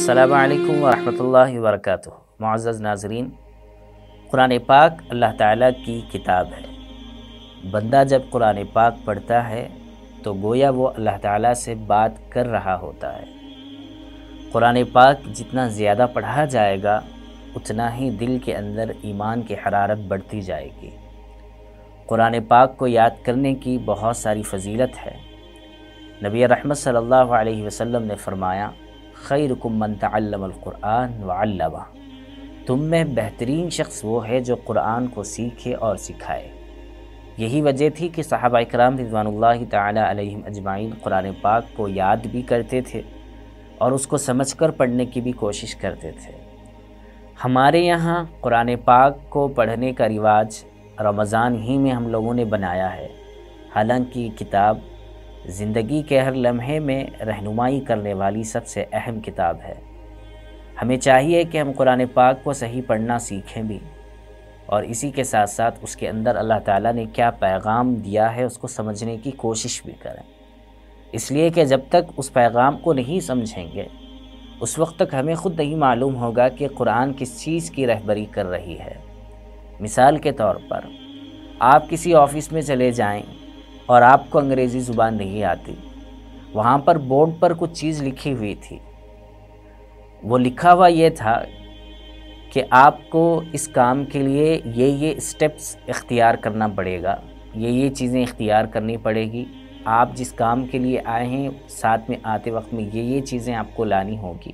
السلام علیکم ورحمۃ اللہ وبرکاتہ۔ معزز ناظرین، قرآن پاک اللہ تعالیٰ کی کتاب ہے۔ بندہ جب قرآن پاک پڑھتا ہے تو گویا وہ اللہ تعالیٰ سے بات کر رہا ہوتا ہے۔ قرآن پاک جتنا زیادہ پڑھا جائے گا اتنا ہی دل کے اندر ایمان کی حرارت بڑھتی جائے گی۔ قرآن پاک کو یاد کرنے کی بہت ساری فضیلت ہے۔ نبی رحمت صلی اللہ علیہ وسلم نے فرمایا، خیرکم من تعلم القرآن وعلمہ، تم میں بہترین شخص وہ ہے جو قرآن کو سیکھے اور سکھائے۔ یہی وجہ تھی کہ صحابہ کرام رضوان اللہ تعالی علیہم اجمعین قرآن پاک کو یاد بھی کرتے تھے اور اس کو سمجھ کر پڑھنے کی بھی کوشش کرتے تھے۔ ہمارے یہاں قرآن پاک کو پڑھنے کا رواج رمضان ہی میں ہم لوگوں نے بنایا ہے، حالانکہ یہ کتاب زندگی کے ہر لمحے میں رہنمائی کرنے والی سب سے اہم کتاب ہے۔ ہمیں چاہیے کہ ہم قرآن پاک کو صحیح پڑھنا سیکھیں بھی، اور اسی کے ساتھ ساتھ اس کے اندر اللہ تعالیٰ نے کیا پیغام دیا ہے اس کو سمجھنے کی کوشش بھی کریں، اس لیے کہ جب تک اس پیغام کو نہیں سمجھیں گے اس وقت تک ہمیں خود نہیں معلوم ہوگا کہ قرآن کس چیز کی رہبری کر رہی ہے۔ مثال کے طور پر آپ کسی آفس میں چلے جائیں اور آپ کو انگریزی زبان نہیں آتی، وہاں پر بورڈ پر کچھ چیز لکھی ہوئی تھی، وہ لکھا ہوا یہ تھا کہ آپ کو اس کام کے لیے یہ سٹیپس اختیار کرنا پڑے گا، یہ چیزیں اختیار کرنی پڑے گی، آپ جس کام کے لیے آئے ہیں ساتھ میں آتے وقت میں یہ چیزیں آپ کو لانی ہوگی،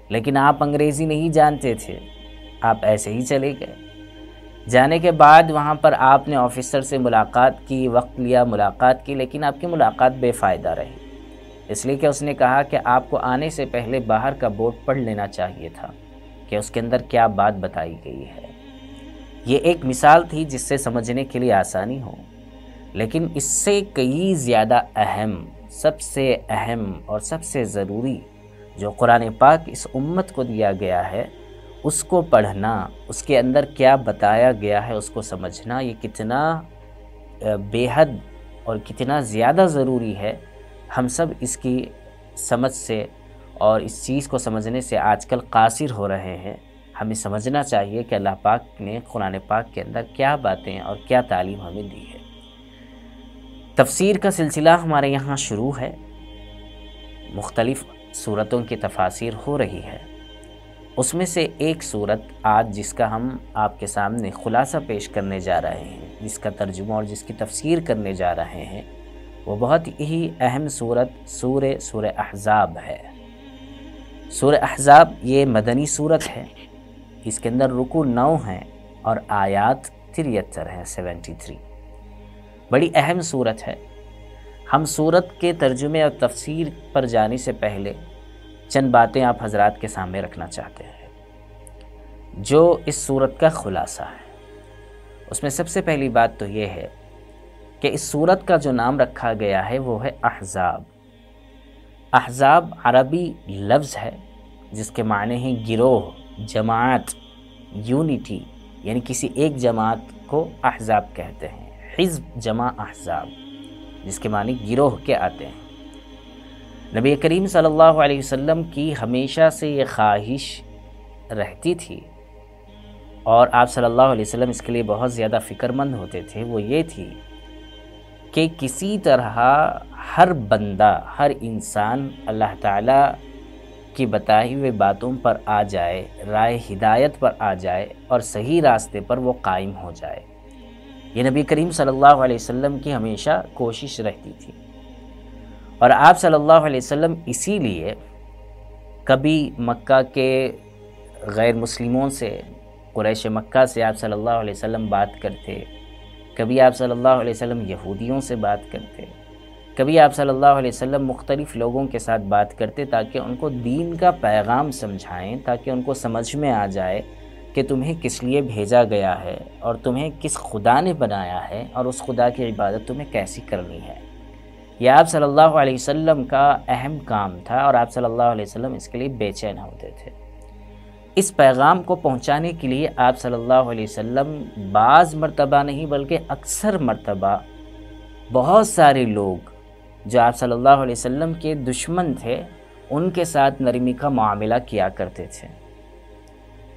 لیکن آپ انگریزی نہیں جانتے تھے، آپ ایسے ہی چلے گئے۔ جانے کے بعد وہاں پر آپ نے آفیسر سے ملاقات کی، وقت لیا، ملاقات کی، لیکن آپ کی ملاقات بے فائدہ رہی، اس لیے کہ اس نے کہا کہ آپ کو آنے سے پہلے باہر کا بورڈ پڑھ لینا چاہیے تھا کہ اس کے اندر کیا بات بتائی گئی ہے۔ یہ ایک مثال تھی جس سے سمجھنے کے لیے آسانی ہو، لیکن اس سے کئی زیادہ اہم، سب سے اہم اور سب سے ضروری جو قرآن پاک اس امت کو دیا گیا ہے اس کو پڑھنا، اس کے اندر کیا بتایا گیا ہے اس کو سمجھنا، یہ کتنا بے حد اور کتنا زیادہ ضروری ہے۔ ہم سب اس کی سمجھ سے اور اس چیز کو سمجھنے سے آج کل قاصر ہو رہے ہیں۔ ہمیں سمجھنا چاہیے کہ اللہ پاک نے قرآن پاک کے اندر کیا باتیں اور کیا تعلیم ہمیں دی ہے۔ تفسیر کا سلسلہ ہمارے یہاں شروع ہے، مختلف سورتوں کی تفاسیر ہو رہی ہے، اس میں سے ایک سورت آج جس کا ہم آپ کے سامنے خلاصہ پیش کرنے جا رہے ہیں، جس کا ترجمہ اور جس کی تفسیر کرنے جا رہے ہیں، وہ بہت ہی اہم سورت سورہ احزاب ہے۔ سورہ احزاب یہ مدنی سورت ہے، اس کے اندر رکوع 9 ہیں اور آیات 73 ہیں، 73۔ بڑی اہم سورت ہے۔ ہم سورت کے ترجمے اور تفسیر پر جانے سے پہلے چند باتیں آپ حضرات کے سامنے رکھنا چاہتے ہیں جو اس سورت کا خلاصہ ہے۔ اس میں سب سے پہلی بات تو یہ ہے کہ اس سورت کا جو نام رکھا گیا ہے وہ ہے احزاب۔ احزاب عربی لفظ ہے جس کے معنی ہیں گروہ، جماعت، یونٹی، یعنی کسی ایک جماعت کو احزاب کہتے ہیں۔ حزب جمع احزاب، جس کے معنی گروہ کے آتے ہیں۔ نبی کریم صلی اللہ علیہ وسلم کی ہمیشہ سے یہ خواہش رہتی تھی اور آپ صلی اللہ علیہ وسلم اس کے لیے بہت زیادہ فکر مند ہوتے تھے، وہ یہ تھی کہ کسی طرح ہر بندہ، ہر انسان اللہ تعالیٰ کی بتائی ہوئے باتوں پر آ جائے، راہ ہدایت پر آ جائے اور صحیح راستے پر وہ قائم ہو جائے۔ یہ نبی کریم صلی اللہ علیہ وسلم کی ہمیشہ کوشش رہتی تھی، اور آپ صلی اللہ علیہ وسلم اسی لیے کبھی مکہ کے غیر مسلموں سے، قریش مکہ سے آپ صلی اللہ علیہ وسلم بات کرتے، کبھی آپ صلی اللہ علیہ وسلم یہودیوں سے بات کرتے، کبھی آپ صلی اللہ علیہ وسلم مختلف لوگوں کے ساتھ بات کرتے تاکہ ان کو دین کا پیغام سمجھائیں، تاکہ ان کو سمجھ میں آ جائے کہ تمہیں کس لیے بھیجا گیا ہے اور تمہیں کس خدا نے بنایا ہے اور اس خدا کی عبادت تمہیں کیسی کرنی ہے۔ یہ آپ صلی اللہ علیہ وسلم کا اہم کام تھا اور آپ صلی اللہ علیہ وسلم اس کے لیے بے چین ہوتے تھے۔ اس پیغام کو پہنچانے کے لیے آپ صلی اللہ علیہ وسلم بعض مرتبہ نہیں بلکہ اکثر مرتبہ بہت سارے لوگ جو آپ صلی اللہ علیہ وسلم کے دشمن تھے ان کے ساتھ نرمی کا معاملہ کیا کرتے تھے۔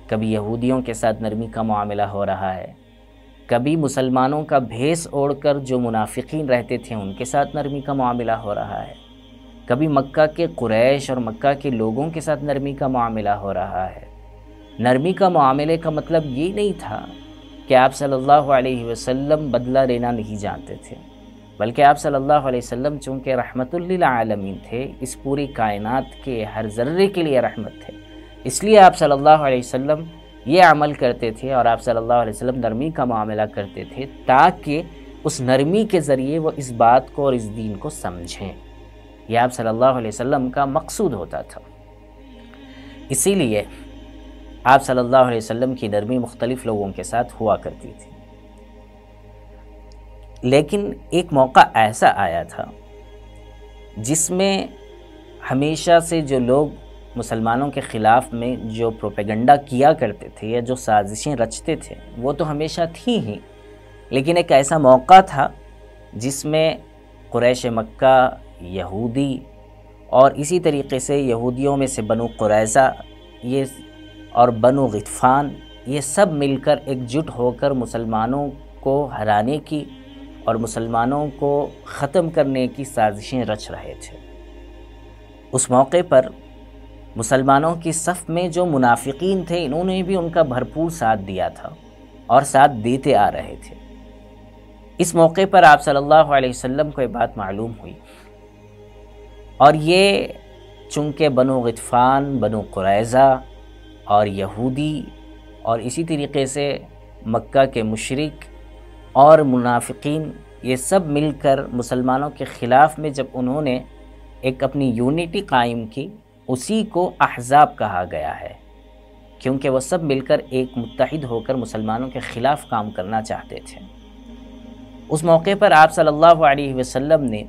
کبھی یہودیوں کے ساتھ نرمی کا معاملہ ہو رہا ہے، کبھی مسلمانوں کا بھیس اوڑھ کر جو منافقین رہتے تھے ان کے ساتھ نرمی کا معاملہ ہو رہا ہے، کبھی مکہ کے قریش اور مکہ کے لوگوں کے ساتھ نرمی کا معاملہ ہو رہا ہے۔ نرمی کا معاملے کا مطلب یہ نہیں تھا کہ آپ صلی اللہ علیہ وسلم بدلہ لینا نہیں جانتے تھے، بلکہ آپ صلی اللہ علیہ وسلم چونکہ رحمت للعالمین تھے، اس پوری کائنات کے ہر ذرے کے لیے رحمت تھے، اس لیے آپ صلی اللہ علیہ وسلم یہ عمل کرتے تھے اور آپ صلی اللہ علیہ وسلم نرمی کا معاملہ کرتے تھے تاکہ اس نرمی کے ذریعے وہ اس بات کو اور اس دین کو سمجھیں۔ یہ آپ صلی اللہ علیہ وسلم کا مقصود ہوتا تھا۔ اسی لیے آپ صلی اللہ علیہ وسلم کی نرمی مختلف لوگوں کے ساتھ ہوا کرتی تھی، لیکن ایک موقع ایسا آیا تھا جس میں ہمیشہ سے جو لوگ مسلمانوں کے خلاف میں جو پروپیگنڈا کیا کرتے تھے یا جو سازشیں رچتے تھے وہ تو ہمیشہ تھیں ہی، لیکن ایک ایسا موقع تھا جس میں قریش مکہ، یہودی اور اسی طریقے سے یہودیوں میں سے بنو قریظہ یہ اور بنو غطفان یہ سب مل کر ایک جٹ ہو کر مسلمانوں کو ہرانے کی اور مسلمانوں کو ختم کرنے کی سازشیں رچ رہے تھے۔ اس موقع پر مسلمانوں کی صف میں جو منافقین تھے انہوں نے بھی ان کا بھرپور ساتھ دیا تھا اور ساتھ دیتے آ رہے تھے۔ اس موقع پر آپ صلی اللہ علیہ وسلم کو یہ بات معلوم ہوئی، اور یہ چونکہ بنو غطفان، بنو قریظہ اور یہودی اور اسی طریقے سے مکہ کے مشرک اور منافقین یہ سب مل کر مسلمانوں کے خلاف میں جب انہوں نے ایک اپنی یونٹی قائم کی، اسی کو احزاب کہا گیا ہے، کیونکہ وہ سب مل کر ایک متحد ہو کر مسلمانوں کے خلاف کام کرنا چاہتے تھے۔ اس موقع پر آپ صلی اللہ علیہ وسلم نے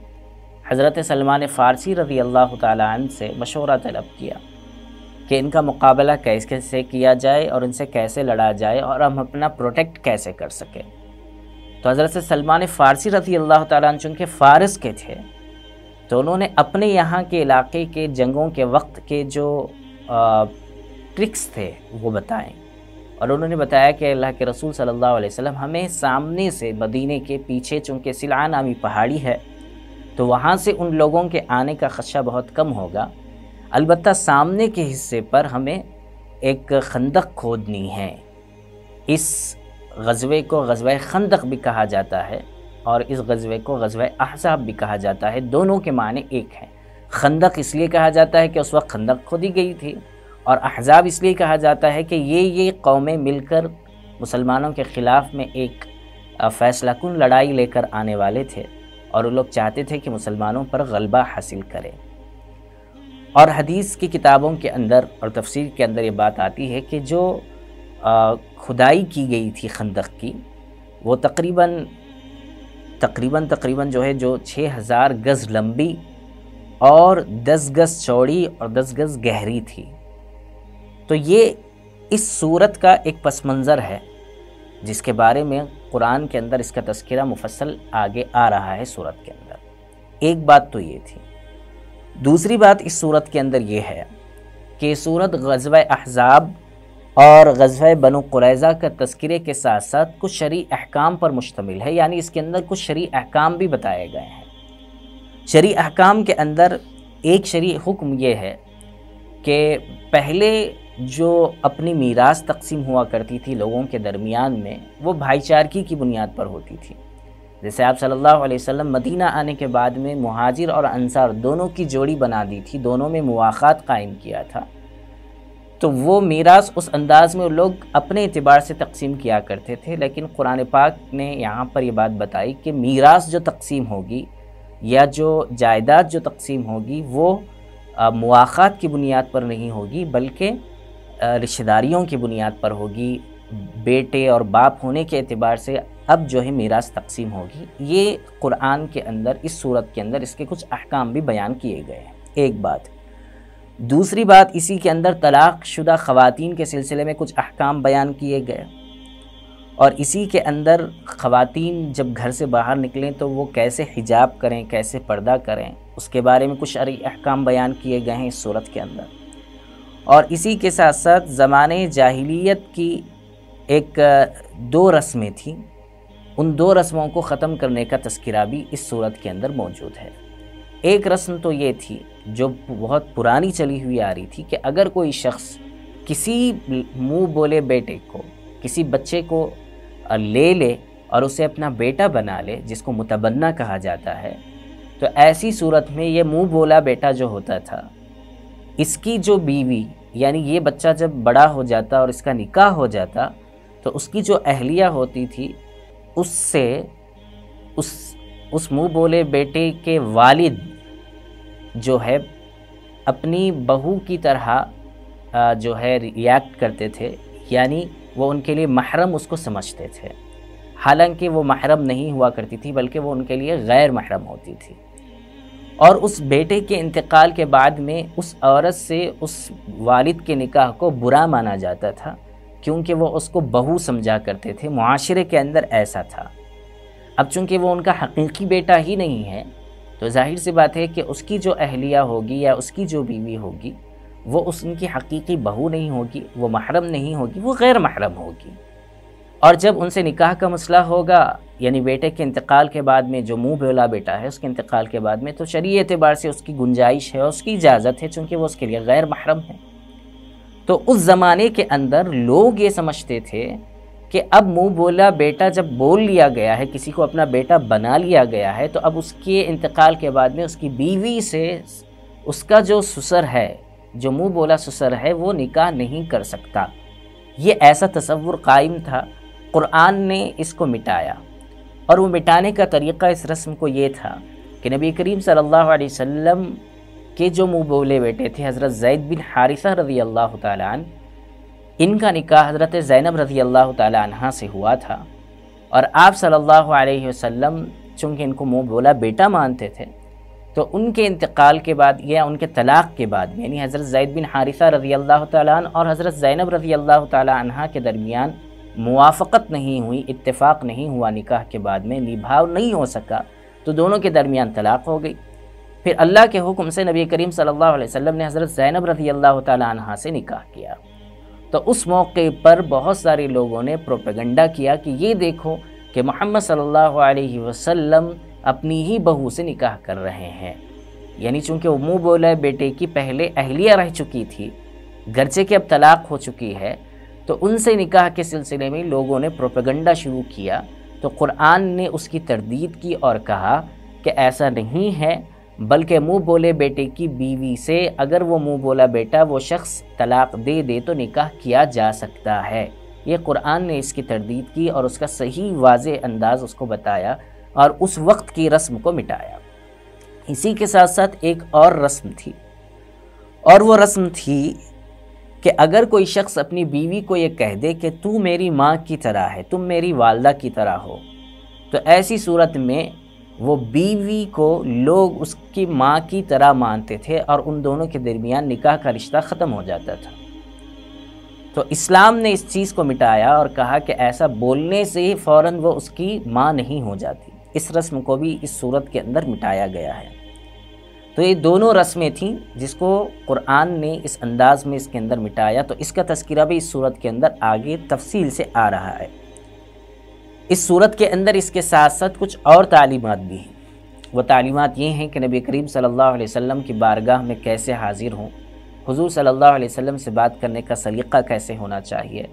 حضرت سلمان فارسی رضی اللہ تعالیٰ عنہ سے مشورہ طلب کیا کہ ان کا مقابلہ کیسے کیا جائے اور ان سے کیسے لڑا جائے اور ہم اپنا پروٹیکٹ کیسے کر سکیں۔ تو حضرت سلمان فارسی رضی اللہ تعالیٰ عنہ چونکہ فارس کے تھے تو انہوں نے اپنے یہاں کے علاقے کے جنگوں کے وقت کے جو ٹرکس تھے وہ بتائیں، اور انہوں نے بتایا کہ اللہ کے رسول صلی اللہ علیہ وسلم ہمیں سامنے سے مدینے کے پیچھے چونکہ سلعہ نامی پہاڑی ہے تو وہاں سے ان لوگوں کے آنے کا خدشہ بہت کم ہوگا، البتہ سامنے کے حصے پر ہمیں ایک خندق کھودنی ہے۔ اس غزوے کو غزوہ خندق بھی کہا جاتا ہے اور اس غزوے کو غزوہ احزاب بھی کہا جاتا ہے، دونوں کے معنی ایک ہیں۔ خندق اس لیے کہا جاتا ہے کہ اس وقت خندق کھودی گئی تھی، اور احزاب اس لیے کہا جاتا ہے کہ یہ قومیں مل کر مسلمانوں کے خلاف میں ایک فیصلہ کن لڑائی لے کر آنے والے تھے اور وہ لوگ چاہتے تھے کہ مسلمانوں پر غلبہ حاصل کریں۔ اور حدیث کی کتابوں کے اندر اور تفسیر کے اندر یہ بات آتی ہے کہ جو کھدائی کی گئی تھی خندق کی وہ تقریباً جو ہے جو 6000 گز لمبی اور 10 گز چوڑی اور 10 گز گہری تھی۔ تو یہ اس صورت کا ایک پس منظر ہے جس کے بارے میں قرآن کے اندر اس کا تذکرہ مفصل آگے آ رہا ہے صورت کے اندر۔ ایک بات تو یہ تھی۔ دوسری بات اس صورت کے اندر یہ ہے کہ صورت غزوہ احزاب اور غزوہ بنو قریظہ کا تذکرے کے ساتھ ساتھ کچھ شرعی احکام پر مشتمل ہے، یعنی اس کے اندر کچھ شرعی احکام بھی بتائے گئے ہیں۔ شرعی احکام کے اندر ایک شرعی حکم یہ ہے کہ پہلے جو اپنی میراث تقسیم ہوا کرتی تھی لوگوں کے درمیان میں وہ بھائی چارگی کی بنیاد پر ہوتی تھی۔ جیسے آپ صلی اللہ علیہ وسلم مدینہ آنے کے بعد میں مہاجر اور انصار دونوں کی جوڑی بنا دی تھی، دونوں میں مواخات قائم کیا تھا، تو وہ میراث اس انداز میں لوگ اپنے اعتبار سے تقسیم کیا کرتے تھے، لیکن قرآن پاک نے یہاں پر یہ بات بتائی کہ میراث جو تقسیم ہوگی یا جو جائیداد جو تقسیم ہوگی وہ مواخات کی بنیاد پر نہیں ہوگی بلکہ رشتہ داریوں کی بنیاد پر ہوگی، بیٹے اور باپ ہونے کے اعتبار سے اب جو ہے میراث تقسیم ہوگی۔ یہ قرآن کے اندر اس صورت کے اندر اس کے کچھ احکام بھی بیان کیے گئے ہیں، ایک بات۔ دوسری بات، اسی کے اندر طلاق شدہ خواتین کے سلسلے میں کچھ احکام بیان کیے گئے، اور اسی کے اندر خواتین جب گھر سے باہر نکلیں تو وہ کیسے حجاب کریں، کیسے پردہ کریں، اس کے بارے میں کچھ شرعی احکام بیان کیے گئے ہیں اس صورت کے اندر، اور اسی کے ساتھ ساتھ زمانے جاہلیت کی ایک 2 رسمیں تھیں، ان 2 رسموں کو ختم کرنے کا تذکرہ بھی اس صورت کے اندر موجود ہے۔ ایک رسم تو یہ تھی جو بہت پرانی چلی ہوئی آ رہی تھی کہ اگر کوئی شخص کسی منہ بولے بیٹے کو، کسی بچے کو لے لے اور اسے اپنا بیٹا بنا لے، جس کو متبنہ کہا جاتا ہے، تو ایسی صورت میں یہ منہ بولا بیٹا جو ہوتا تھا، اس کی جو بیوی، یعنی یہ بچہ جب بڑا ہو جاتا اور اس کا نکاح ہو جاتا تو اس کی جو اہلیہ ہوتی تھی اس سے اس منہ بولے بیٹے کے والد جو ہے اپنی بہو کی طرح جو ہے ریاکٹ کرتے تھے، یعنی وہ ان کے لیے محرم اس کو سمجھتے تھے، حالانکہ وہ محرم نہیں ہوا کرتی تھی بلکہ وہ ان کے لیے غیر محرم ہوتی تھی۔ اور اس بیٹے کے انتقال کے بعد میں اس عورت سے اس والد کے نکاح کو برا مانا جاتا تھا، کیونکہ وہ اس کو بہو سمجھا کرتے تھے، معاشرے کے اندر ایسا تھا۔ اب چونکہ وہ ان کا حقیقی بیٹا ہی نہیں ہے تو ظاہر سی بات ہے کہ اس کی جو اہلیہ ہوگی یا اس کی جو بیوی ہوگی وہ ان کی حقیقی بہو نہیں ہوگی، وہ محرم نہیں ہوگی، وہ غیر محرم ہوگی۔ اور جب ان سے نکاح کا مسئلہ ہوگا، یعنی بیٹے کے انتقال کے بعد میں جو منہ بولا بیٹا ہے اس کے انتقال کے بعد میں، تو شرعی اعتبار سے اس کی گنجائش ہے، اس کی اجازت ہے، چونکہ وہ اس کے لیے غیر محرم ہے۔ تو اس زمانے کے اندر لوگ یہ سمجھتے تھے کہ اب منہ بولا بیٹا جب بول لیا گیا ہے، کسی کو اپنا بیٹا بنا لیا گیا ہے، تو اب اس کے انتقال کے بعد میں اس کی بیوی سے اس کا جو سسر ہے، جو منہ بولا سسر ہے، وہ نکاح نہیں کر سکتا۔ یہ ایسا تصور قائم تھا۔ قرآن نے اس کو مٹایا، اور وہ مٹانے کا طریقہ اس رسم کو یہ تھا کہ نبی کریم صلی اللہ علیہ وسلم کے جو منہ بولے بیٹے تھے حضرت زید بن حارثہ رضی اللہ تعالیٰ عنہ، ان کا نکاح حضرت زینب رضی اللہ تعالیٰ عنہ سے ہوا تھا، اور آپ صلی اللہ علیہ وسلم چونکہ ان کو منہ بولا بیٹا مانتے تھے تو ان کے انتقال کے بعد یا ان کے طلاق کے بعد، یعنی حضرت زید بن حارثہ رضی اللہ تعالیٰ عنہ اور حضرت زینب رضی اللہ تعالیٰ عنہ کے درمیان موافقت نہیں ہوئی، اتفاق نہیں ہوا، نکاح کے بعد میں نبھاؤ نہیں ہو سکا، تو دونوں کے درمیان طلاق ہو گئی۔ پھر اللہ کے حکم سے نبی کریم صلی اللہ علیہ وسلم نے حضرت زینب رضی اللہ تعالیٰ عنہ سے نکاح کیا۔ تو اس موقع پر بہت سارے لوگوں نے پروپیگنڈا کیا کہ یہ دیکھو کہ محمد صلی اللہ علیہ وسلم اپنی ہی بہو سے نکاح کر رہے ہیں، یعنی چونکہ وہ منہ بولا بیٹے کی پہلے اہلیہ رہ چکی تھی، گرچہ کہ اب طلاق ہو چکی ہے، تو ان سے نکاح کے سلسلے میں لوگوں نے پروپیگنڈا شروع کیا۔ تو قرآن نے اس کی تردید کی اور کہا کہ ایسا نہیں ہے، بلکہ منہ بولے بیٹے کی بیوی سے اگر وہ منہ بولا بیٹا وہ شخص طلاق دے دے تو نکاح کیا جا سکتا ہے۔ یہ قرآن نے اس کی تردید کی اور اس کا صحیح واضح انداز اس کو بتایا اور اس وقت کی رسم کو مٹایا۔ اسی کے ساتھ ساتھ ایک اور رسم تھی، اور وہ رسم تھی کہ اگر کوئی شخص اپنی بیوی کو یہ کہہ دے کہ تو میری ماں کی طرح ہے، تم میری والدہ کی طرح ہو، تو ایسی صورت میں وہ بیوی کو لوگ اس کی ماں کی طرح مانتے تھے اور ان دونوں کے درمیان نکاح کا رشتہ ختم ہو جاتا تھا۔ تو اسلام نے اس چیز کو مٹایا اور کہا کہ ایسا بولنے سے ہی فوراً وہ اس کی ماں نہیں ہو جاتی۔ اس رسم کو بھی اس صورت کے اندر مٹایا گیا ہے۔ تو یہ دونوں رسمیں تھیں جس کو قرآن نے اس انداز میں اس کے اندر مٹایا، تو اس کا تذکرہ بھی اس صورت کے اندر آگے تفصیل سے آ رہا ہے۔ اس صورت کے اندر اس کے ساتھ ساتھ کچھ اور تعلیمات بھی ہیں۔ وہ تعلیمات یہ ہیں کہ نبی کریم صلی اللہ علیہ وسلم کی بارگاہ میں کیسے حاضر ہوں، حضور صلی اللہ علیہ وسلم سے بات کرنے کا سلیقہ کیسے ہونا چاہیے،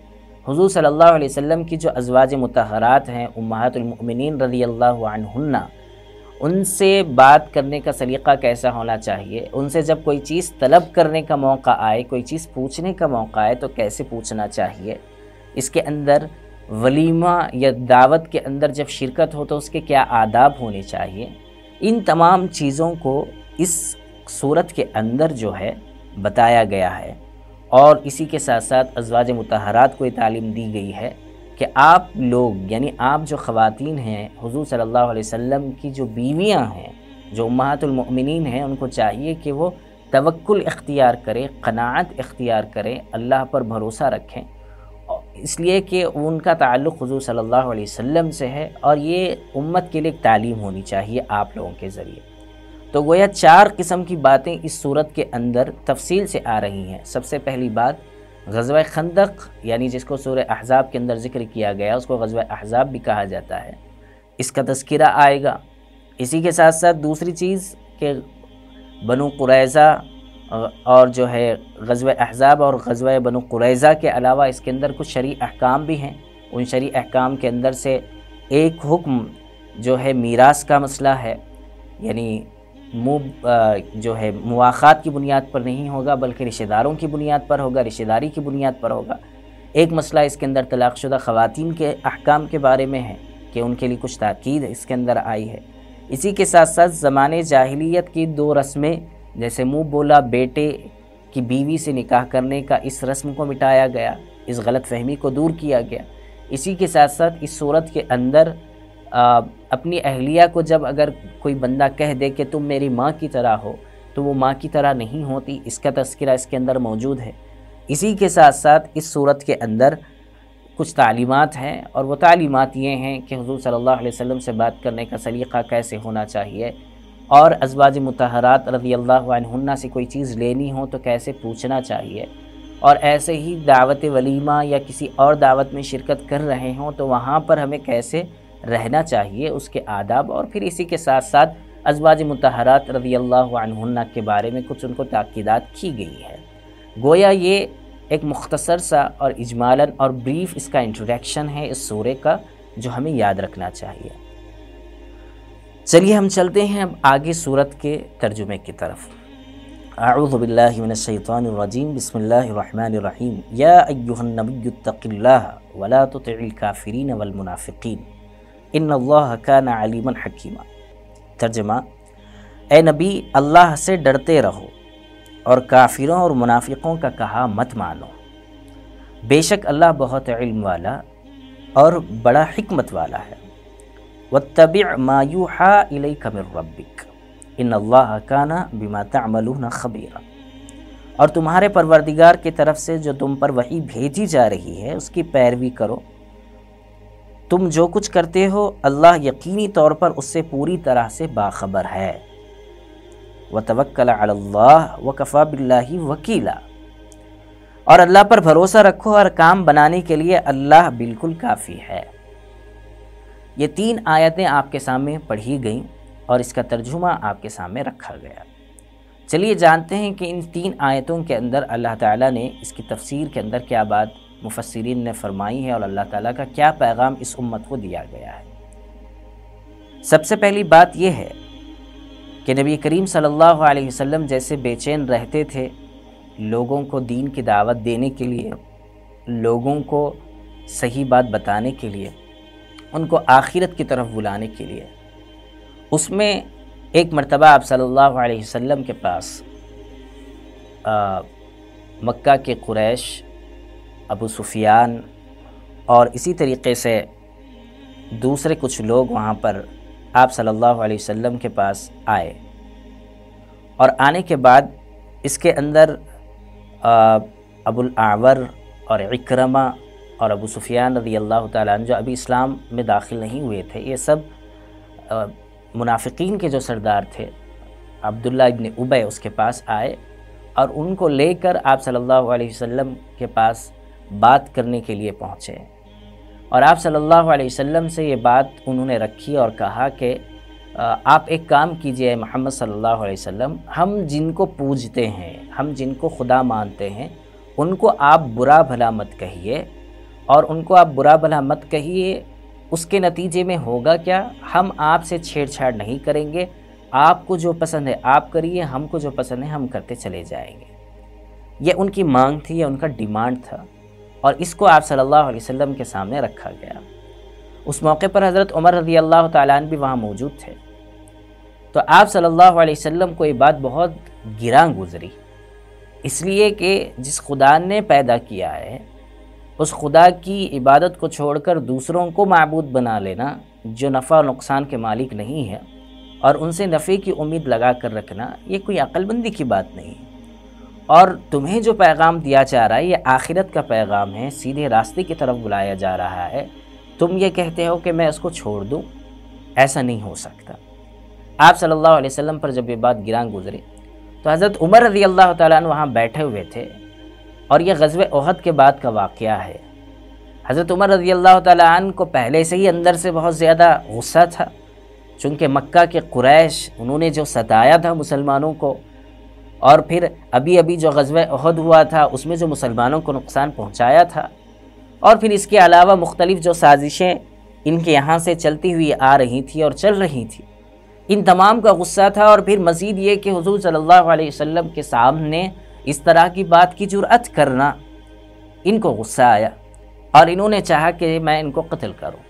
حضور صلی اللہ علیہ وسلم کی جو ازواج مطہرات ہیں امہات المؤمنین رضی اللہ عنہن، ان سے بات کرنے کا سلیقہ کیسا ہونا چاہیے، ان سے جب کوئی چیز طلب کرنے کا موقع آئے، کوئی چیز پوچھنے کا موقع آئے تو کیسے پوچھنا چاہیے، اس کے اندر ولیمہ یا دعوت کے اندر جب شرکت ہو تو اس کے کیا آداب ہونے چاہیے، ان تمام چیزوں کو اس صورت کے اندر جو ہے بتایا گیا ہے۔ اور اسی کے ساتھ ساتھ ازواج مطہرات کو یہ تعلیم دی گئی ہے کہ آپ لوگ یعنی آپ جو خواتین ہیں، حضور صلی اللہ علیہ وسلم کی جو بیویاں ہیں، جو امہات المؤمنین ہیں، ان کو چاہیے کہ وہ توکل اختیار کریں، قناعت اختیار کریں، اللہ پر بھروسہ رکھیں، اس لیے کہ ان کا تعلق حضور صلی اللہ علیہ وسلم سے ہے اور یہ امت کے لیے ایک تعلیم ہونی چاہیے آپ لوگوں کے ذریعے۔ تو تو گویا 4 قسم کی باتیں اس صورت کے اندر تفصیل سے آ رہی ہیں۔ سب سے پہلی بات غزوہ خندق، یعنی جس کو سورہ احزاب کے اندر ذکر کیا گیا، اس کو غزوہ احزاب بھی کہا جاتا ہے، اس کا تذکرہ آئے گا۔ اسی کے ساتھ ساتھ دوسری چیز کہ بنو قریظہ اور جو ہے غزوہ احزاب اور غزوہ بنو قریظہ کے علاوہ اس کے اندر کچھ شرعی احکام بھی ہیں۔ ان شرعی احکام کے اندر سے ایک حکم جو ہے میراث کا مسئلہ ہے، یعنی جو ہے مواخات کی بنیاد پر نہیں ہوگا بلکہ رشتہ داروں کی بنیاد پر ہوگا، رشتہ داری کی بنیاد پر ہوگا۔ ایک مسئلہ اس کے اندر طلاق شدہ خواتین کے احکام کے بارے میں ہے کہ ان کے لیے کچھ تاکید اس کے اندر آئی ہے۔ اسی کے ساتھ ساتھ زمانے جاہلیت کی 2 رسمیں، جیسے منہ بولا بیٹے کی بیوی سے نکاح کرنے کا، اس رسم کو مٹایا گیا، اس غلط فہمی کو دور کیا گیا۔ اسی کے ساتھ ساتھ اس صورت کے اندر اپنی اہلیہ کو جب اگر کوئی بندہ کہہ دے کہ تم میری ماں کی طرح ہو، تو وہ ماں کی طرح نہیں ہوتی، اس کا تذکرہ اس کے اندر موجود ہے۔ اسی کے ساتھ ساتھ اس صورت کے اندر کچھ تعلیمات ہیں، اور وہ تعلیمات یہ ہیں کہ حضور صلی اللہ علیہ وسلم سے بات کرنے کا سلیقہ کیسے ہونا چاہیے، اور ازواج مطہرات رضی اللہ عنہن سے کوئی چیز لینی ہو تو کیسے پوچھنا چاہیے، اور ایسے ہی دعوت ولیمہ یا کسی اور دعوت میں شرکت کر رہے ہوں تو وہاں پر ہمیں کیسے رہنا چاہیے، اس کے آداب، اور پھر اسی کے ساتھ ساتھ ازواج مطہرات رضی اللہ عنہن کے بارے میں کچھ ان کو تاکیدات کی گئی ہے۔ گویا یہ ایک مختصر سا اور اجمالاً اور بریف اس کا انٹروڈکشن ہے اس سورے کا، جو ہمیں یاد رکھنا چاہیے۔ چلیے ہم چلتے ہیں اب آگے سورت کے ترجمے کی طرف۔ اعوذ باللہ من الشیطان الرجیم، بسم اللہ الرحمن الرحیم۔ یا ایہا النبی اتق اللہ ولا تطع الکافرین والمنافقین ان اللہ کان علیما حکیما۔ ترجمہ: اے نبی، اللہ سے ڈرتے رہو اور کافروں اور منافقوں کا کہا مت مانو، بے شک اللہ بہت علم والا اور بڑا حکمت والا ہے۔ واتبع ما یوحی الیک من ربک ان اللہ کان بما تعملون خبیرا۔ اور تمہارے پروردگار کی طرف سے جو تم پر وحی بھیجی جا رہی ہے اس کی پیروی کرو، تم جو کچھ کرتے ہو اللہ یقینی طور پر اس سے پوری طرح سے باخبر ہے۔ وتوکل علی اللہ وکفی باللہ وکیلا۔ اور اللہ پر بھروسہ رکھو اور کام بنانے کے لیے اللہ بالکل کافی ہے۔ یہ 3 آیتیں آپ کے سامنے پڑھی گئیں اور اس کا ترجمہ آپ کے سامنے رکھا گیا۔ چلیے جانتے ہیں کہ ان 3 آیتوں کے اندر اللہ تعالیٰ نے اس کی تفسیر کے اندر کیا بات مفسرین نے فرمائی ہے، اور اللہ تعالیٰ کا کیا پیغام اس امت کو دیا گیا ہے۔ سب سے پہلی بات یہ ہے کہ نبی کریم صلی اللہ علیہ وسلم جیسے بے چین رہتے تھے لوگوں کو دین کی دعوت دینے کے لیے، لوگوں کو صحیح بات بتانے کے لیے، ان کو آخرت کی طرف بلانے کے لیے، اس میں ایک مرتبہ آپ صلی اللہ علیہ وسلم کے پاس مکہ کے قریش، ابو سفیان اور اسی طریقے سے دوسرے کچھ لوگ وہاں پر آپ صلی اللہ علیہ وسلم کے پاس آئے، اور آنے کے بعد اس کے اندر ابو الاعور اور عکرمہ اور ابو سفیان رضی اللہ تعالیٰ عنہ جو ابھی اسلام میں داخل نہیں ہوئے تھے، یہ سب منافقین کے جو سردار تھے عبداللہ ابن ابی اس کے پاس آئے، اور ان کو لے کر آپ صلی اللہ علیہ وسلم کے پاس بات کرنے کے لیے پہنچے، اور آپ صلی اللہ علیہ وسلم سے یہ بات انہوں نے رکھی اور کہا کہ آپ ایک کام کیجئے محمد صلی اللہ علیہ وسلم، ہم جن کو پوجتے ہیں، ہم جن کو خدا مانتے ہیں، ان کو آپ برا بھلا مت کہیے، اور ان کو آپ برا بھلا مت کہیے، اس کے نتیجے میں ہوگا کیا، ہم آپ سے چھیڑ چھاڑ نہیں کریں گے، آپ کو جو پسند ہے آپ کریے، ہم کو جو پسند ہے ہم کرتے چلے جائیں گے۔ یہ ان کی مانگ تھی، یہ ان کا ڈیمانڈ تھا، اور اس کو آپ صلی اللہ علیہ وسلم کے سامنے رکھا گیا۔ اس موقع پر حضرت عمر رضی اللہ تعالیٰ عنہ بھی وہاں موجود تھے، تو آپ صلی اللہ علیہ وسلم کو یہ بات بہت گراں گزری، اس لیے کہ جس خدا نے پیدا کیا ہے اس خدا کی عبادت کو چھوڑ کر دوسروں کو معبود بنا لینا، جو نفع و نقصان کے مالک نہیں ہے، اور ان سے نفع کی امید لگا کر رکھنا، یہ کوئی عقل مندی کی بات نہیں ہے۔ اور تمہیں جو پیغام دیا جا رہا ہے یہ آخرت کا پیغام ہے، سیدھے راستے کی طرف بلایا جا رہا ہے، تم یہ کہتے ہو کہ میں اس کو چھوڑ دوں، ایسا نہیں ہو سکتا۔ آپ صلی اللہ علیہ وسلم پر جب یہ بات گراں گزری تو حضرت عمر رضی اللہ تعالیٰ عنہ وہاں بیٹھے ہوئے تھے، اور یہ غزوہ احد کے بعد کا واقعہ ہے۔ حضرت عمر رضی اللہ تعالیٰ عنہ کو پہلے سے ہی اندر سے بہت زیادہ غصہ تھا، چونکہ مکہ کے قریش انہوں نے جو ستایا تھا مسلمانوں کو، اور پھر ابھی جو غزوہ احد ہوا تھا اس میں جو مسلمانوں کو نقصان پہنچایا تھا، اور پھر اس کے علاوہ مختلف جو سازشیں ان کے یہاں سے چلتی ہوئی آ رہی تھی اور چل رہی تھی، ان تمام کا غصہ تھا۔ اور پھر مزید یہ کہ حضور صلی اللہ علیہ وسلم کے سامنے اس طرح کی بات کی جرأت کرنا، ان کو غصہ آیا اور انہوں نے چاہا کہ میں ان کو قتل کروں۔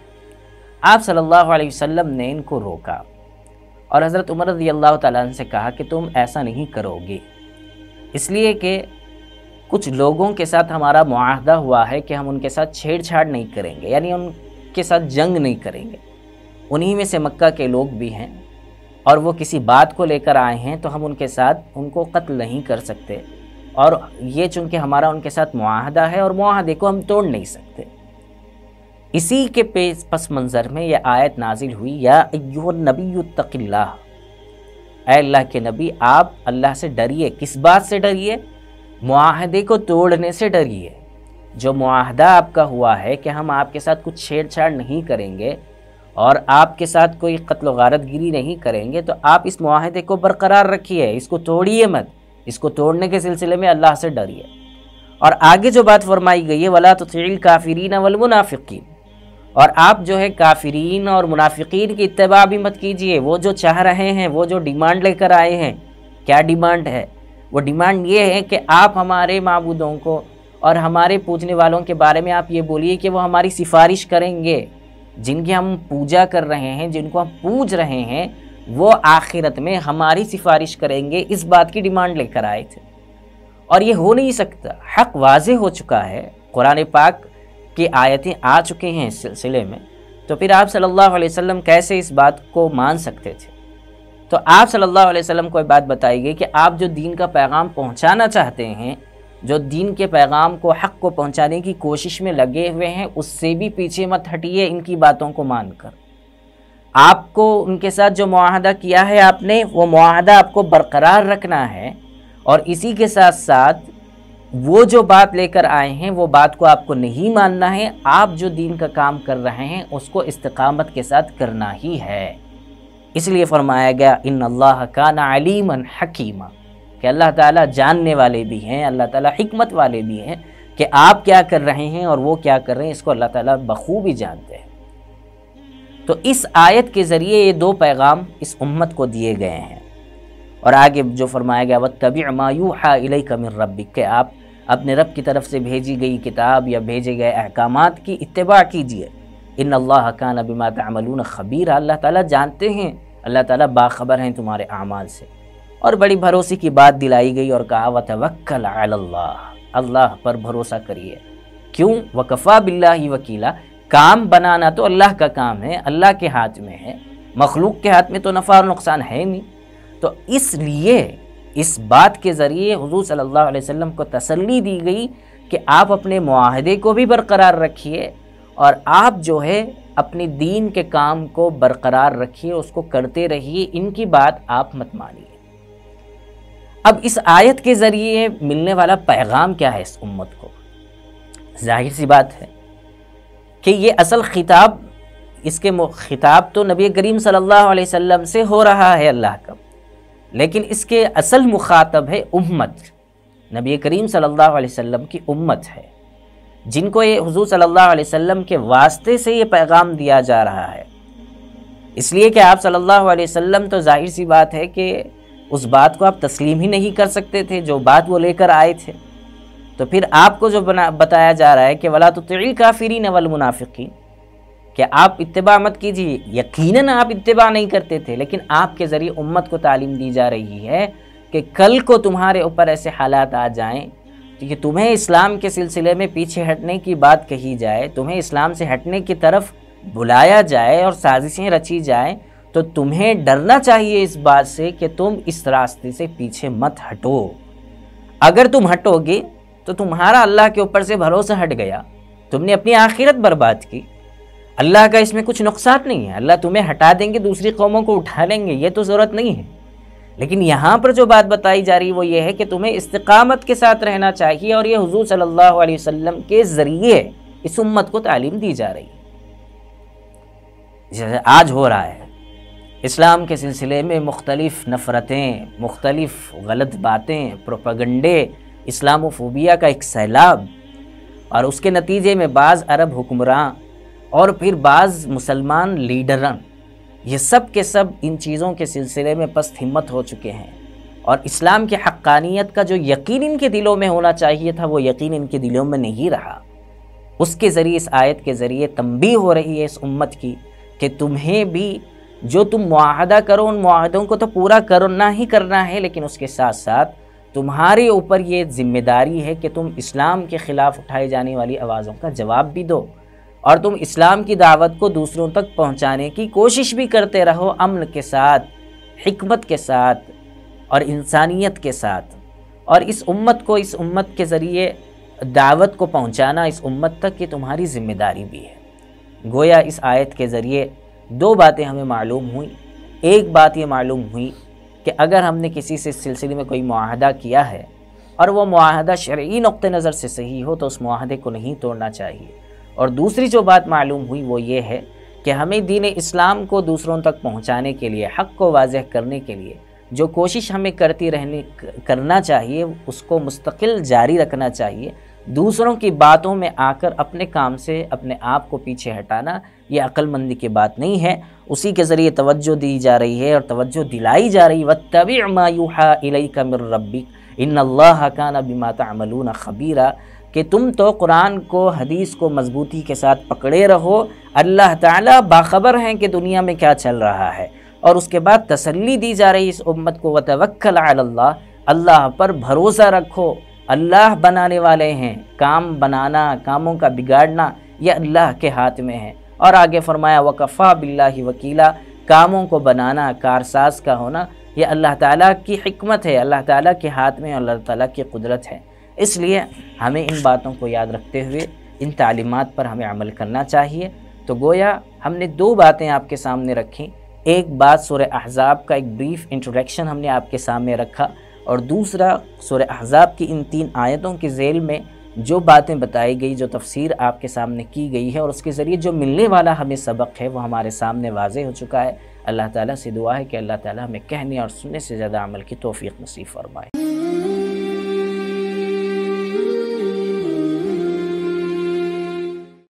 آپ صلی اللہ علیہ وسلم نے ان کو روکا اور حضرت عمر رضی اللہ تعالیٰ عنہ سے کہا کہ تم ایسا نہیں کرو گے، اس لیے کہ کچھ لوگوں کے ساتھ ہمارا معاہدہ ہوا ہے کہ ہم ان کے ساتھ چھیڑ چھاڑ نہیں کریں گے، یعنی ان کے ساتھ جنگ نہیں کریں گے۔ انہی میں سے مکہ کے لوگ بھی ہیں، اور وہ کسی بات کو لے کر آئے ہیں تو ہم ان کے ساتھ ان کو قتل نہیں کر سکتے، اور یہ چونکہ ہمارا ان کے ساتھ معاہدہ ہے اور معاہدے کو ہم توڑ نہیں سکتے۔ اسی کے پس منظر میں یہ آیت نازل ہوئی، یا ایھا النبی اتق اللہ، اے اللہ کے نبی آپ اللہ سے ڈریے۔ کس بات سے ڈریے؟ معاہدے کو توڑنے سے ڈریے۔ جو معاہدہ آپ کا ہوا ہے کہ ہم آپ کے ساتھ کچھ چھیڑ چھاڑ نہیں کریں گے اور آپ کے ساتھ کوئی قتل و غارت گیری نہیں کریں گے، تو آپ اس معاہدے کو برقرار رکھیے، اس کو توڑیے مت۔ اس کو توڑنے کے سلسلے میں اللہ سے ڈریے۔ اور آگے جو بات فرمائی گئی ہے وَلَا تُطِعِ الْكَافِرِينَ وَالْمُنَافِقِينَ، اور آپ جو ہے کافرین اور منافقین کی اتباع بھی مت کیجئے۔ وہ جو چاہ رہے ہیں، وہ جو ڈیمانڈ لے کر آئے ہیں، کیا ڈیمانڈ ہے؟ وہ ڈیمانڈ یہ ہے کہ آپ ہمارے معبودوں کو اور ہمارے پوجنے والوں کے بارے میں آپ یہ بولیے کہ وہ ہماری سفارش کریں گے۔ جن کی ہم پوجا کر رہے ہیں، جن کو ہم پوج رہے ہیں، وہ آخرت میں ہماری سفارش کریں گے، اس بات کی ڈیمانڈ لے کر آئے تھے، اور یہ ہو نہیں سکتا۔ حق واضح ہو چکا ہے، قرآن پاک کی آیتیں آ چکے ہیں اس سلسلے میں، تو پھر آپ صلی اللہ علیہ وسلم کیسے اس بات کو مان سکتے تھے؟ تو آپ صلی اللہ علیہ وسلم کو یہ بات بتائی گئی کہ آپ جو دین کا پیغام پہنچانا چاہتے ہیں، جو دین کے پیغام کو، حق کو پہنچانے کی کوشش میں لگے ہوئے ہیں، اس سے بھی پیچھے مت ہٹیے ان کی باتوں کو مان کر۔ آپ کو ان کے ساتھ جو معاہدہ کیا ہے آپ نے، وہ معاہدہ آپ کو برقرار رکھنا ہے، اور اسی کے ساتھ ساتھ وہ جو بات لے کر آئے ہیں وہ بات کو آپ کو نہیں ماننا ہے۔ آپ جو دین کا کام کر رہے ہیں اس کو استقامت کے ساتھ کرنا ہی ہے۔ اس لیے فرمایا گیا ان اللہ کان علیما حکیما، کہ اللہ تعالیٰ جاننے والے بھی ہیں، اللہ تعالیٰ حکمت والے بھی ہیں، کہ آپ کیا کر رہے ہیں اور وہ کیا کر رہے ہیں، اس کو اللہ تعالیٰ بخوبی جانتے ہیں۔ تو اس آیت کے ذریعے یہ دو پیغام اس امت کو دیے گئے ہیں، اور آگے جو فرمایا گیا وَاتَّبِعْ مَا يُوحَىٰ إِلَيْكَ مِن رَبِّكَ، کہ آپ اپنے رب کی طرف سے بھیجی گئی کتاب یا بھیجے گئے احکامات کی اتباع کیجیے۔ ان اللہ کان بما تعملون خبیر، اللہ تعالیٰ جانتے ہیں، اللہ تعالیٰ باخبر ہیں تمہارے اعمال سے۔ اور بڑی بھروسے کی بات دلائی گئی اور کہا وَتَوَكَّلْ عَلَى اللَّهِ، اللہ پر بھروسہ کریے۔ کیوں؟ وَكَفَىٰ بِاللَّهِ وَكِيلًا، کام بنانا تو اللہ کا کام ہے، اللہ کے ہاتھ میں ہے، مخلوق کے ہاتھ میں تو نفع اور نقصان ہے نہیں۔ تو اس لیے اس بات کے ذریعے حضور صلی اللہ علیہ وسلم کو تسلی دی گئی کہ آپ اپنے معاہدے کو بھی برقرار رکھیے، اور آپ جو ہے اپنی دین کے کام کو برقرار رکھیے، اس کو کرتے رہیے، ان کی بات آپ مت مانیے۔ اب اس آیت کے ذریعے ملنے والا پیغام کیا ہے اس امت کو؟ ظاہر سی بات ہے کہ یہ اصل خطاب، اس کے خطاب تو نبی کریم صلی اللہ علیہ وسلم سے ہو رہا ہے اللہ کا، لیکن اس کے اصل مخاطب ہے امت، نبی کریم صلی اللہ علیہ وسلم کی امت ہے، جن کو یہ حضور صلی اللہ علیہ وسلم کے واسطے سے یہ پیغام دیا جا رہا ہے۔ اس لیے کہ آپ صلی اللہ علیہ وسلم تو ظاہر سی بات ہے کہ اس بات کو آپ تسلیم ہی نہیں کر سکتے تھے جو بات وہ لے کر آئے تھے، تو پھر آپ کو جو بتایا جا رہا ہے کہ وَلَا تُطِعِ الْكَافِرِينَ وَالْمُنَافِقِينَ، کہ آپ اتباع مت کیجیے۔ یقیناً آپ اتباع نہیں کرتے تھے، لیکن آپ کے ذریعے امت کو تعلیم دی جا رہی ہے کہ کل کو تمہارے اوپر ایسے حالات آ جائیں کہ تمہیں اسلام کے سلسلے میں پیچھے ہٹنے کی بات کہی جائے، تمہیں اسلام سے ہٹنے کی طرف بلایا جائے اور سازشیں رچی جائیں، تو تمہیں ڈرنا چاہیے اس بات سے کہ تم اس راستے سے پیچھے مت ہٹو۔ اگر تم ہٹو گے تو تمہارا اللہ کے اوپر سے بھروسہ ہٹ گیا، تم نے اپنی آخرت برباد کی۔ اللہ کا اس میں کچھ نقصان نہیں ہے، اللہ تمہیں ہٹا دیں گے، دوسری قوموں کو اٹھا لیں گے، یہ تو ضرورت نہیں ہے۔ لیکن یہاں پر جو بات بتائی جا رہی وہ یہ ہے کہ تمہیں استقامت کے ساتھ رہنا چاہیے، اور یہ حضور صلی اللہ علیہ وسلم کے ذریعے اس امت کو تعلیم دی جا رہی ہے۔ جیسے آج ہو رہا ہے اسلام کے سلسلے میں مختلف نفرتیں، مختلف غلط باتیں، پروپیگنڈے، اسلاموفوبیا کا ایک سیلاب، اور اس کے نتیجے میں بعض عرب حکمراں اور پھر بعض مسلمان لیڈران، یہ سب کے سب ان چیزوں کے سلسلے میں پست ہمت ہو چکے ہیں، اور اسلام کی حقانیت کا جو یقین ان کے دلوں میں ہونا چاہیے تھا وہ یقین ان کے دلوں میں نہیں رہا۔ اس کے ذریعے، اس آیت کے ذریعے تنبیہ ہو رہی ہے اس امت کی کہ تمہیں بھی جو تم معاہدہ کرو ان معاہدوں کو تو پورا کرنا ہی کرنا ہے، لیکن اس کے ساتھ ساتھ تمہارے اوپر یہ ذمہ داری ہے کہ تم اسلام کے خلاف اٹھائی جانے والی آوازوں کا جواب بھی دو، اور تم اسلام کی دعوت کو دوسروں تک پہنچانے کی کوشش بھی کرتے رہو، امن کے ساتھ، حکمت کے ساتھ اور انسانیت کے ساتھ۔ اور اس امت کو، اس امت کے ذریعے دعوت کو پہنچانا اس امت تک یہ تمہاری ذمہ داری بھی ہے۔ گویا اس آیت کے ذریعے دو باتیں ہمیں معلوم ہوئیں۔ ایک بات یہ معلوم ہوئی کہ اگر ہم نے کسی سے اس سلسلے میں کوئی معاہدہ کیا ہے اور وہ معاہدہ شرعی نقطہ نظر سے صحیح ہو تو اس معاہدے کو نہیں توڑنا چاہیے۔ اور دوسری جو بات معلوم ہوئی وہ یہ ہے کہ ہمیں دین اسلام کو دوسروں تک پہنچانے کے لیے، حق کو واضح کرنے کے لیے جو کوشش ہمیں کرنا چاہیے اس کو مستقل جاری رکھنا چاہیے۔ دوسروں کی باتوں میں آ کر اپنے کام سے اپنے آپ کو پیچھے ہٹانا یہ عقل مندی کی بات نہیں ہے۔ اسی کے ذریعے توجہ دی جا رہی ہے اور توجہ دلائی جا رہی ہے، وَاتَّبِعْ مَا يُوحَىٰ إِلَيْكَ مِن رَّبِّكَ إِنَّ اللَّهَ كَانَ بِمَا تَعْمَلُونَ خَبِيرًا، کہ تم تو قرآن کو، حدیث کو مضبوطی کے ساتھ پکڑے رہو، اللہ تعالیٰ باخبر ہیں کہ دنیا میں کیا چل رہا ہے۔ اور اس کے بعد تسلی دی جا رہی اس امت کو، وَتَوَكَّلْ عَلَى اللَّهِ، اللہ پر بھروسہ رکھو، اللہ بنانے والے ہیں، کام بنانا، کاموں کا بگاڑنا یہ اللہ کے ہاتھ میں ہے۔ اور آگے فرمایا وَكَفَىٰ بِاللَّهِ وَكِيلًا، کاموں کو بنانا، کارساز کا ہونا یہ اللہ تعالیٰ کی حکمت ہے، اللہ تعالیٰ کے ہاتھ میں، اللہ تعالیٰ کی قدرت ہے۔ اس لیے ہمیں ان باتوں کو یاد رکھتے ہوئے ان تعلیمات پر ہمیں عمل کرنا چاہیے۔ تو گویا ہم نے دو باتیں آپ کے سامنے رکھیں، ایک بات سورہ احزاب کا ایک بریف انٹروڈکشن ہم نے آپ کے سامنے رکھا، اور دوسرا سورہ احزاب کی ان 3 آیتوں کے ذیل میں جو باتیں بتائی گئی، جو تفسیر آپ کے سامنے کی گئی ہے اور اس کے ذریعے جو ملنے والا ہمیں سبق ہے وہ ہمارے سامنے واضح ہو چکا ہے۔ اللہ تعالیٰ سے دعا ہے کہ اللہ تعالیٰ ہمیں کہنے اور سننے سے زیادہ عمل کی توفیق نصیب فرمائے۔